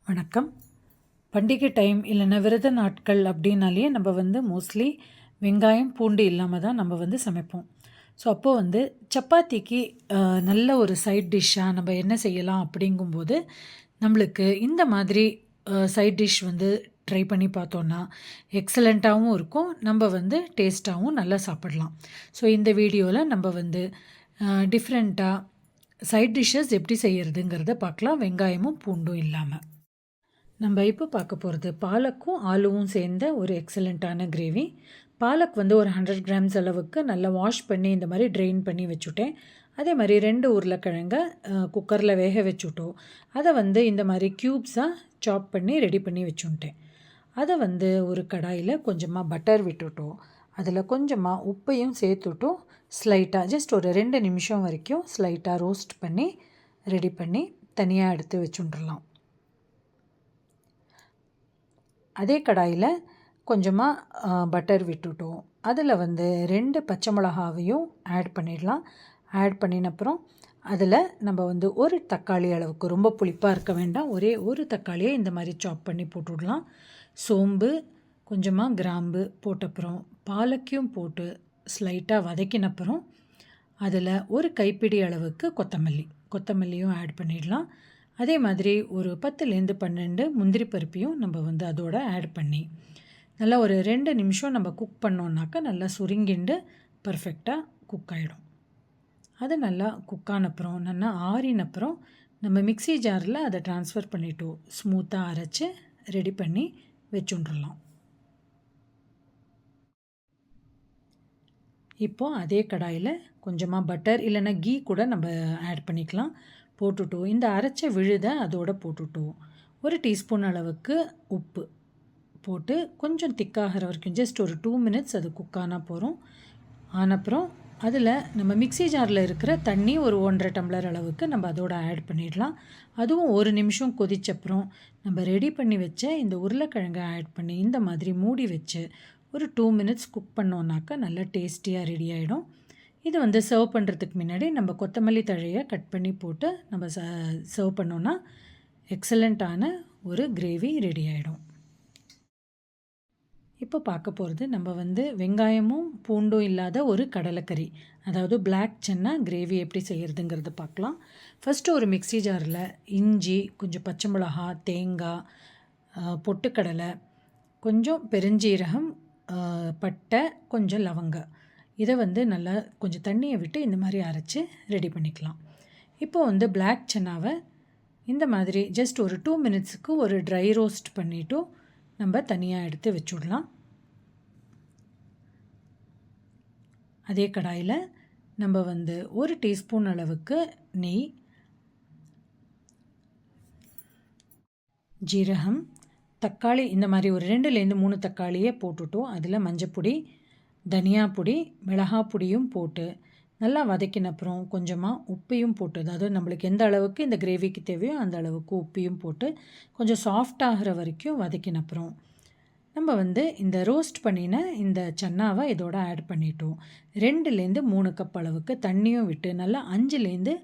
வணக்கம். பண்டிகை டைம் இல்லைன்னா விரத நாட்கள் அப்படின்னாலே நம்ம மோஸ்ட்லி வெங்காயம் பூண்டு இல்லாமல் தான் நம்ம சமைப்போம். ஸோ அப்போது சப்பாத்திக்கு நல்ல ஒரு சைட் டிஷ்ஷாக நம்ம என்ன செய்யலாம் அப்படிங்கும்போது நம்மளுக்கு இந்த மாதிரி சைட் டிஷ் ட்ரை பண்ணி பார்த்தோன்னா எக்ஸலண்ட்டாகவும் இருக்கும். நம்ம டேஸ்ட்டாகவும் நல்லா சாப்பிடலாம். ஸோ இந்த வீடியோவில் நம்ம டிஃப்ரெண்ட்டாக சைட் டிஷ்ஷஸ் எப்படி செய்கிறதுங்கிறத பார்க்கலாம், வெங்காயமும் பூண்டும் இல்லாமல். நம்ம இப்போ பார்க்க போகிறது பாலக்கும் ஆலுவும் சேர்ந்த ஒரு எக்ஸலண்ட்டான கிரேவி. பாலக் ஒரு 100 கிராம்ஸ் அளவுக்கு நல்லா வாஷ் பண்ணி இந்த மாதிரி ட்ரெயின் பண்ணி வச்சுட்டேன். அதே மாதிரி 2 உருளைக்கிழங்க குக்கரில் வேக வச்சுட்டோம். அதை இந்த மாதிரி க்யூப்ஸாக சாப் பண்ணி ரெடி பண்ணி வச்சுட்டேன். அதை ஒரு கடாயில் கொஞ்சமாக பட்டர் விட்டுட்டோம். அதில் கொஞ்சமாக உப்பையும் சேர்த்துட்டோம். ஸ்லைட்டாக ஜஸ்ட் ஒரு 2 நிமிஷம் வரைக்கும் ஸ்லைட்டாக ரோஸ்ட் பண்ணி ரெடி பண்ணி தனியாக எடுத்து வச்சுட்டுடலாம். அதே கடாயில் கொஞ்சமாக பட்டர் விட்டுட்டோம். அதில் 2 பச்சை மிளகாவையும் ஆட் பண்ணிடலாம். ஆட் பண்ணினப்புறம் அதில் நம்ம ஒரு தக்காளி அளவுக்கு, ரொம்ப புளிப்பாக இருக்க வேண்டாம், ஒரே ஒரு தக்காளியை இந்த மாதிரி சாப் பண்ணி போட்டுவிடலாம். சோம்பு, கொஞ்சமாக கிராம்பு போட்டப்புறம் பாலக்கையும் போட்டு ஸ்லைட்டாக வதக்கினப்புறம் அதில் ஒரு கைப்பிடி அளவுக்கு கொத்தமல்லியும் ஆட் பண்ணிடலாம். அதே மாதிரி ஒரு 10லேருந்து 12 முந்திரி பருப்பையும் நம்ம அதோட ஆட் பண்ணி நல்லா ஒரு 2 நிமிஷம் நம்ம குக் பண்ணோன்னாக்கா நல்லா சுருங்கிண்டு பர்ஃபெக்டாக குக் ஆகிடும். அது நல்லா குக் ஆனப்புறம் நல்லா ஆறினப்புறம் நம்ம மிக்ஸி ஜாரில் அதை ட்ரான்ஸ்ஃபர் பண்ணிட்டோம். ஸ்மூத்தாக அரைச்சி ரெடி பண்ணி வச்சுட்டுடலாம். இப்போது அதே கடாயில் கொஞ்சமாக பட்டர் இல்லைன்னா கீ கூட நம்ம ஆட் பண்ணிக்கலாம். போட்டுட்டோம். இந்த அரைச்ச விழுதை அதோடு போட்டுட்டோம். ஒரு டீஸ்பூன் அளவுக்கு உப்பு போட்டு கொஞ்சம் திக்காகிற வரைக்கும் ஜஸ்ட் ஒரு 2 மினிட்ஸ் அது குக் ஆனால் போகிறோம். ஆனப்புறம் அதில் நம்ம மிக்ஸி ஜாரில் இருக்கிற தண்ணி ஒரு 1.5 டம்ளர் அளவுக்கு நம்ம அதோட ஆட் பண்ணிடலாம். அதுவும் ஒரு நிமிஷம் கொதிச்சப்புறம் நம்ம ரெடி பண்ணி வச்ச இந்த உருளைக்கிழங்கை ஆட் பண்ணி இந்த மாதிரி மூடி வச்சு ஒரு 2 மினிட்ஸ் குக் பண்ணோன்னாக்கா நல்லா டேஸ்டியாக ரெடி ஆகிடும். இது சர்வ் பண்ணுறதுக்கு முன்னாடி நம்ம கொத்தமல்லி தழையை கட் பண்ணி போட்டு நம்ம சர்வ் பண்ணோன்னா எக்ஸலண்ட்டான ஒரு கிரேவி ரெடி ஆகிடும். இப்போ பார்க்க போகிறது நம்ம வெங்காயமும் பூண்டும் இல்லாத ஒரு கடலைக்கறி, அதாவது பிளாக் சன்னா கிரேவி எப்படி செய்கிறதுங்கிறது பார்க்கலாம். ஃபஸ்ட்டு ஒரு மிக்ஸி ஜாரில் இஞ்சி, கொஞ்சம் பச்சை மிளகா, தேங்காய், பொட்டுக்கடலை, கொஞ்சம் பெருஞ்சீரகம், பட்டை, கொஞ்சம் லவங்கம், இதை நல்லா கொஞ்சம் தண்ணியை விட்டு இந்த மாதிரி அரைச்சி ரெடி பண்ணிக்கலாம். இப்போது பிளாக் சன்னாவை இந்த மாதிரி ஜஸ்ட் ஒரு 2 மினிட்ஸுக்கு ஒரு ட்ரை ரோஸ்ட் பண்ணிவிட்டு நம்ம தனியாக எடுத்து வச்சுடலாம். அதே கடாயில் நம்ம ஒரு டீஸ்பூன் அளவுக்கு நெய், ஜீரகம், தக்காளி, இந்த மாதிரி ஒரு 2லேருந்து 3 தக்காளியை போட்டுட்டோம். அதில் மஞ்சப்பொடி, தனியா பொடி, மிளகாய் பொடியும் போட்டு நல்லா வதக்கினப்புறம் கொஞ்சமாக உப்பையும் போட்டு, அதாவது நம்மளுக்கு எந்த அளவுக்கு இந்த கிரேவிக்கு தேவையோ அந்த அளவுக்கு உப்பையும் போட்டு கொஞ்சம் சாஃப்டாகிற வரைக்கும் வதக்கினப்புறம் நம்ம இந்த ரோஸ்ட் பண்ணின இந்த சன்னாவை இதோட ஆட் பண்ணிட்டோம். 2லேருந்து 3 கப் அளவுக்கு தண்ணியும் விட்டு நல்லா 5லேருந்து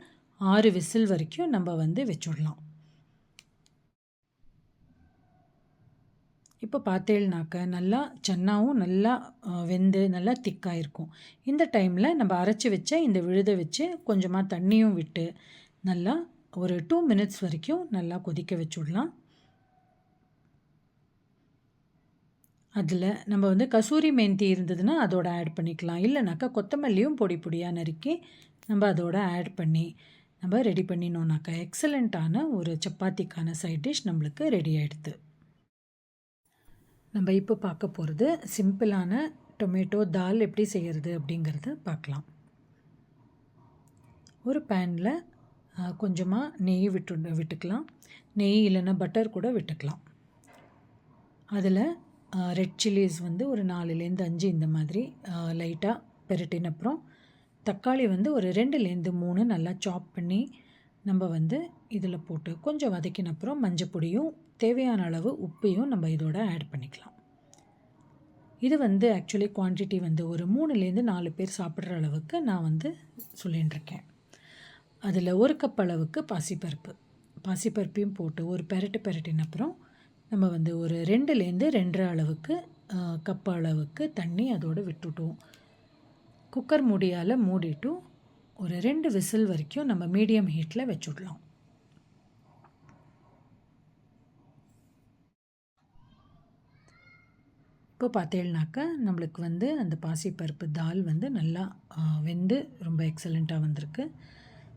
6 விசில் வரைக்கும் நம்ம வச்சுடலாம். இப்போ பார்த்தேன்னாக்க நல்லா சன்னாவும் நல்லா வெந்து நல்லா திக்காக இருக்கும். இந்த டைமில் நம்ம அரைச்சி வச்ச இந்த விழுதை வச்சு கொஞ்சமாக தண்ணியும் விட்டு நல்லா ஒரு 2 மினிட்ஸ் வரைக்கும் நல்லா கொதிக்க வச்சுடலாம். அதில் நம்ம கசூரி மேந்தி இருந்ததுன்னா அதோட ஆட் பண்ணிக்கலாம். இல்லைனாக்கா கொத்தமல்லியும் பொடி பொடியாக நறுக்கி நம்ம அதோட ஆட் பண்ணி நம்ம ரெடி பண்ணினோன்னாக்கா எக்ஸலண்ட்டான ஒரு சப்பாத்திக்கான சைட் டிஷ் நம்மளுக்கு ரெடி ஆகிடுது. நம்ம இப்போ பார்க்க போகிறது சிம்பிளான டொமேட்டோ தால் எப்படி செய்கிறது அப்படிங்கிறத பார்க்கலாம். ஒரு பேனில் கொஞ்சமாக நெய் விட்டுக்கலாம். நெய் இல்லைன்னா பட்டர் கூட விட்டுக்கலாம். அதில் ரெட் சில்லிஸ் ஒரு 4லேருந்து 5 இந்த மாதிரி லைட்டாக பெரட்டினப்புறம் தக்காளி ஒரு 2லேருந்து 3 நல்லா சாப் பண்ணி நம்ம இதில் போட்டு கொஞ்சம் வதக்கினப்புறம் மஞ்சப்பொடியும் தேவையான அளவு உப்பையும் நம்ம இதோட ஆட் பண்ணிக்கலாம். இது ஆக்சுவலி குவான்டிட்டி ஒரு 3லேருந்து 4 பேர் சாப்பிட்ற அளவுக்கு நான் சொல்லிகிட்டுருக்கேன். அதில் 1 கப் அளவுக்கு பாசிப்பருப்பு பாசிப்பருப்பையும் போட்டு ஒரு பெரட்டின அப்புறம் நம்ம வந்து ஒரு 2லேருந்து 2.5 அளவுக்கு கப் அளவுக்கு தண்ணி அதோடு விட்டுட்டோம். குக்கர் மூடியால் மூடிட்டு ஒரு 2 விசில் வரைக்கும் நம்ம மீடியம் ஹீட்டில் வச்சுடலாம். இப்போ பார்த்தேன்னாக்கா நம்மளுக்கு வந்து அந்த பாசிப்பருப்பு தால் வந்து நல்லா வெந்து ரொம்ப எக்ஸலண்ட்டாக வந்திருக்கு.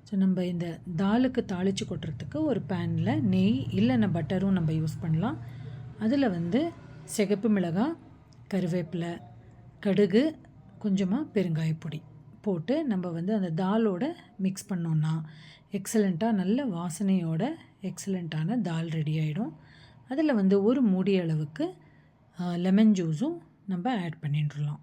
ஸோ நம்ம இந்த தாலுக்கு தாளித்து கொட்டுறதுக்கு ஒரு பேனில் நெய் இல்லைன்னா பட்டரும் நம்ம யூஸ் பண்ணலாம். அதில் வந்து சிகப்பு மிளகாய், கருவேப்பிலை, கடுகு, கொஞ்சமாக பெருங்காயப்பொடி போட்டு நம்ம வந்து அந்த தாலோட மிக்ஸ் பண்ணோன்னா எக்ஸலண்ட்டாக நல்ல வாசனையோட எக்ஸலண்ட்டான தால் ரெடி ஆகிடும். அதில் வந்து ஒரு மூடி அளவுக்கு லெமன் ஜூஸும் நம்ம ஆட் பண்ணிடலாம்.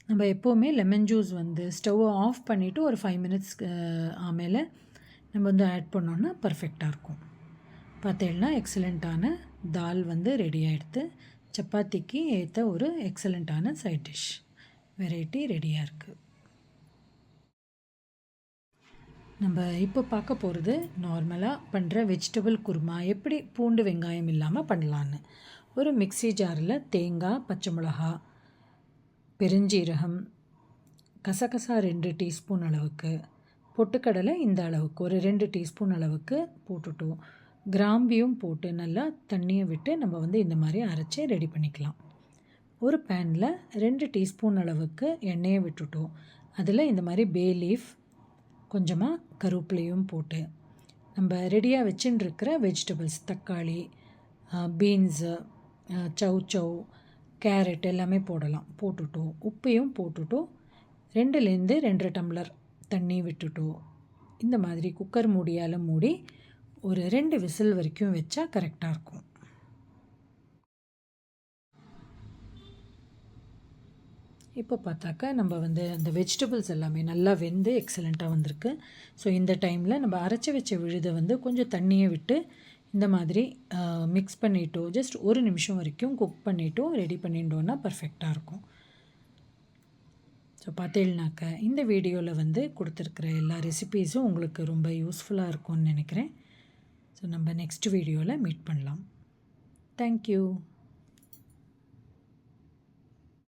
நம்ம எப்போவுமே லெமன் ஜூஸ் வந்து ஸ்டவ்வை ஆஃப் பண்ணிவிட்டு ஒரு 5 மினிட்ஸ்க்கு ஆமேலே நம்ம வந்து ஆட் பண்ணோன்னா பர்ஃபெக்டாக இருக்கும். பார்த்தேன்னா எக்ஸலண்ட்டான தால் வந்து ரெடி ஆகிடுது. சப்பாத்திக்கு ஏற்ற ஒரு எக்ஸலண்ட்டான சைட் டிஷ் வெரைட்டி ரெடியாக இருக்குது. நம்ம இப்போ பார்க்க போகிறது நார்மலாக பண்ணுற வெஜிடபிள் குருமா எப்படி பூண்டு வெங்காயம் இல்லாமல் பண்ணலான்னு. ஒரு மிக்ஸி ஜாரில் தேங்காய், பச்சை மிளகா, பெருஞ்சீரகம், கசகசா 2 டீஸ்பூன் அளவுக்கு, பொட்டுக்கடலை இந்த அளவுக்கு ஒரு 2 டீஸ்பூன் அளவுக்கு போட்டுட்டோம். கிராம்பியும் போட்டு நல்லா தண்ணியை விட்டு நம்ம வந்து இந்த மாதிரி அரைச்சி ரெடி பண்ணிக்கலாம். ஒரு பேனில் 2 டீஸ்பூன் அளவுக்கு எண்ணெயை விட்டுட்டோம். அதில் இந்த மாதிரி பே லீஃப், கொஞ்சமாக கருவேப்பிலையும் போட்டு நம்ம ரெடியாக வச்சுன்னு இருக்கிற வெஜிடபிள்ஸ் தக்காளி, பீன்ஸு, சவ், கேரட் எல்லாமே போடலாம். போட்டுட்டோம். உப்பையும் போட்டுட்டோம். 2லேருந்து 2.5 டம்ளர் தண்ணி விட்டுட்டோம். இந்த மாதிரி குக்கர் மூடியால் மூடி ஒரு 2 விசில் வரைக்கும் வச்சா கரெக்டாக இருக்கும். இப்போ பார்த்தாக்கா நம்ம வந்து அந்த வெஜிடபிள்ஸ் எல்லாமே நல்லா வெந்து எக்ஸலண்ட்டாக வந்திருக்கு. ஸோ இந்த டைமில் நம்ம அரைச்சி வச்ச விழுதை வந்து கொஞ்சம் தண்ணியை விட்டு இந்த மாதிரி மிக்ஸ் பண்ணிட்டோம். ஜஸ்ட் 1 நிமிஷம் வரைக்கும் குக் பண்ணிட்டோம் ரெடி பண்ணிட்டோன்னா பர்ஃபெக்டாக இருக்கும். ஸோ பார்த்தேன்னாக்க இந்த வீடியோவில் வந்து கொடுத்துருக்குற எல்லா ரெசிபீஸும் உங்களுக்கு ரொம்ப யூஸ்ஃபுல்லாக இருக்கும்னு நினைக்கிறேன். ஸோ நம்ம நெக்ஸ்ட் வீடியோவில் மீட் பண்ணலாம். தேங்க்யூ.